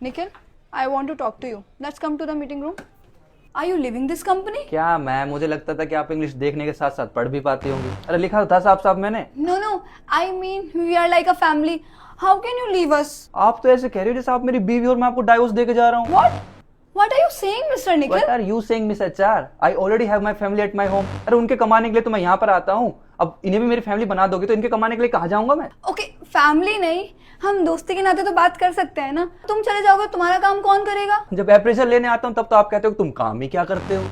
Nikhil, I want to talk to you. Let's come to the meeting room. Are you leaving this company? क्या ma'am, मुझे लगता था कि आप English देखने के साथ साथ पढ़ भी पाती होंगी। अरे लिखा था साफ साफ मैंने। No. I mean, we are like a family. How can you leave us? आप तो ऐसे कह रही हो जैसे आप मेरी बीवी और मैं आपको डाइवोर्स देके जा रहा हूँ। What? What are you saying, Mr. Nikhil? What are you saying, Miss HR? I already have my family at my home. अरे उनके कमाने के लिए तो मैं यहाँ पर आता हूँ। अब इन्हें भी मेरी फैमिली बना दोगे तो इनके कमाने के लिए कहाँ जाऊंगा मैं? Okay, family नहीं, हम दोस्ती के नाते तो बात कर सकते हैं ना। तुम चले जाओगे, तुम्हारा काम कौन करेगा? जब अप्रेजल लेने आता हूँ तब तो आप कहते हो कि तुम काम ही क्या करते हो।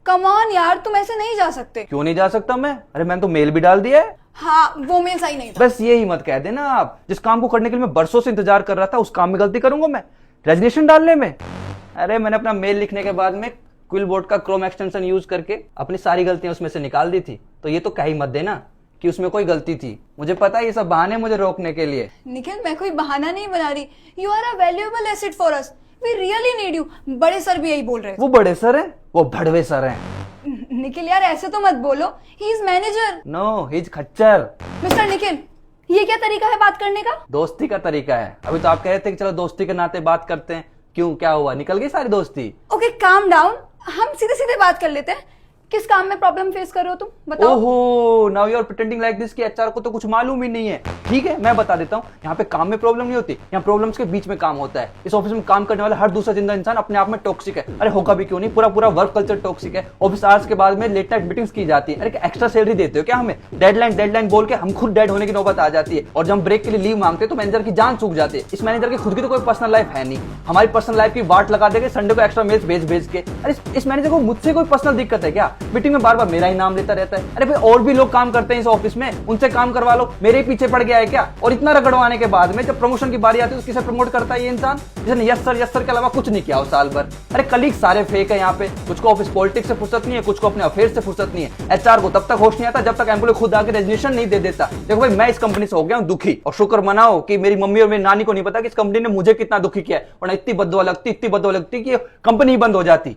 Come on यार, तुम ऐसे नहीं जा सकते। क्यों नहीं जा सकता मैं? अरे मैंने तो मेल भी डाल दिया है। हाँ, वो मेल सही नहीं था। बस यही मत कह देना आप। जिस काम को करने के लिए मैं बरसों से इंतजार कर रहा था उस काम में गलती करूंगा मैं रेजिग्नेशन डालने में? अरे मैंने अपना मेल लिखने के बाद में क्विल बोर्ड का क्रोम एक्सटेंशन यूज करके अपनी सारी गलतियां उसमें से निकाल दी थी, तो ये तो कह ही मत देना कि उसमें कोई गलती थी। मुझे पता है ये सब बहाने मुझे रोकने के लिए। निखिल, मैं कोई बहाना नहीं बना रही। You are a valuable asset for us. We really need you. बड़े सर भी यही बोल रहे थे। वो बड़े सर हैं, वो भड़वे सर हैं। निखिल यार, ऐसे तो मत बोलो। He is manager. No, he is खच्चर। मिस्टर निखिल, ये क्या तरीका है बात करने का? दोस्ती का तरीका है। अभी तो आप कह रहे थे कि चलो दोस्ती के नाते बात करते हैं। क्यों, क्या हुआ? निकल गई सारी दोस्ती? Okay, calm down. हम सीधे सीधे बात कर लेते हैं। किस काम में प्रॉब्लम फेस कर रहे हो तुम, बताओ। ओहो, now you are pretending like this कि एचआर को तो कुछ मालूम ही नहीं है। ठीक है, मैं बता देता हूँ। यहाँ पे काम में प्रॉब्लम नहीं होती, यहाँ प्रॉब्लम्स के बीच में काम होता है। इस ऑफिस में काम करने वाला हर दूसरा जिंदा इंसान अपने आप में टॉक्सिक है। अरे होगा भी क्यों नहीं, पूरा पूरा वर्क कल्चर टॉक्सिक है। ऑफिस आवर्स के बाद में लेट नाइट मीटिंग्स की जाती है। अरे एक्स्ट्रा सैलरी देते हो क्या हमें? डेडलाइन बोल के हम खुद डेड होने की नौबत आ जाती है। और जब हम ब्रेक के लिए लीव मांगते हैं तो मैनेजर की जान सूख जाती है। इस मैनेजर की खुद की तो कोई पर्सनल लाइफ है नहीं, हमारी पर्सनल लाइफ की वाट लगा देंगे संडे को एक्स्ट्रा मेल्स भेज के। अरे इस मैनेजर को मुझसे कोई पर्सनल दिक्कत है क्या? मीटिंग में बार बार मेरा ही नाम लेता रहता है। अरे भाई, और भी लोग काम करते हैं इस ऑफिस में, उनसे काम करवा लो। मेरे पीछे पड़ गया है क्या? और इतना रगड़वाने के बाद में जब प्रमोशन की बारी आती है तो किसे प्रमोट करता है ये इंसान? जिसने यस सर के अलावा कुछ नहीं किया हो साल भर। अरे कलीग सारे फेक है यहाँ पे। कुछ को ऑफिस पॉलिटिक्स से फुर्सत नहीं है, कुछ को अपने अफेयर से फुर्सत नहीं है। एचआर को तब तक होश नहीं आता जब तक एम्प्लॉय खुद आके रेजिग्नेशन नहीं दे देता। देखो भाई, मैं इस कंपनी से हो गया हूँ दुखी, और शुक्र मनाओ कि मेरी मम्मी और मेरी नानी को नहीं पता कि इस कंपनी ने मुझे कितना दुखी किया है। वरना इतनी बददुआ लगती कि कंपनी बंद हो जाती।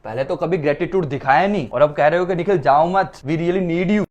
पहले तो कभी ग्रेटिट्यूड दिखाया नहीं और अब कह रहे हो कि निखिल जाओ मत, वी रियली नीड यू।